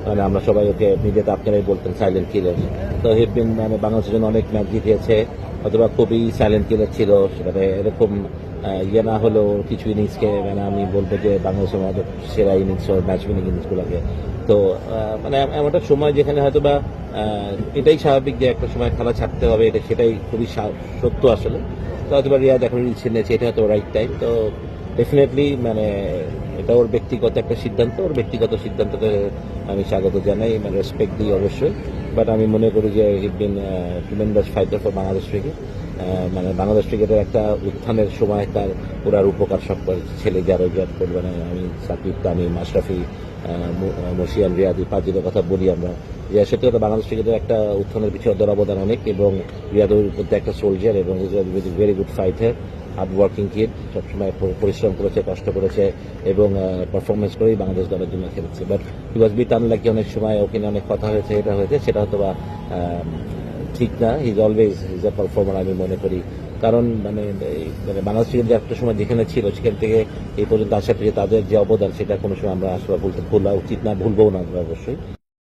মানে আমরা সবাই ওকে নিজেতে আপনারাই বলতেন সাইলেন্ট কিলার। তো হিবিন মানে বাংলাদেশের জন্য অনেক ম্যাচ জিতিয়েছে, অথবা খুবই সাইলেন্ট কিলার ছিল। মানে এরকম ইয়ে না হলেও কিছু ইনিংসকে মানে আমি বলবো যে বাংলাদেশের মধ্যে সেরা ইনিংস ও ম্যাচ উইনিং ইনিংসগুলোকে। তো মানে এমন একটা সময় যেখানে হয়তো বা এটাই স্বাভাবিক যে একটা সময় খেলা ছাড়তে হবে, এটা সেটাই খুবই সত্য আসলে। তো হয়তো বা রিয়াদ এখন রিলস নিয়েছে, এটা হয়তো রাইট টাইম। তো ডেফিনেটলি মানে এটা ওর ব্যক্তিগত একটা সিদ্ধান্ত, ওর ব্যক্তিগত সিদ্ধান্তকে আমি স্বাগত জানাই, মানে রেসপেক্ট দিই অবশ্যই। বাট আমি মনে করি যে his been tremendous fighter for Bangladesh cricket. মানে বাংলাদেশ ক্রিকেটের একটা উত্থানের সময় তার পুরার উপকার সব ছেলে যারা করবে না। আমি সাকিব, তামিম, আশরাফি, মশিয়ান, রিয়াদি, পাজিলের কথা বলি আমরা, যে সত্যি কথা বাংলাদেশ ক্রিকেটের একটা উত্থানের পিছিয়ে ওদের অবদান অনেক, এবং রিয়াদের মধ্যে একটা সোলজার, এবং very good fighter, hard working kid, সবসময় পরিশ্রম করেছে, কষ্ট করেছে, এবং পারফরমেন্স করেই বাংলাদেশ দলের জন্য খেলেছে। But he was bit unlucky, অনেক সময় ওখানে অনেক কথা হয়েছে, এটা হয়েছে সেটা হয়তো বা ঠিক না। His always is a performer আমি মনে করি। কারণ মানে বাংলাদেশ ক্রিকেট যে একটা সময় যেখানে ছিল সেখান থেকে এই পর্যন্ত আসার থেকে তাদের যে অবদান, সেটা কোনো সময় আমরা আসলে ভুলা উচিত না, ভুলবও না আমরা অবশ্যই।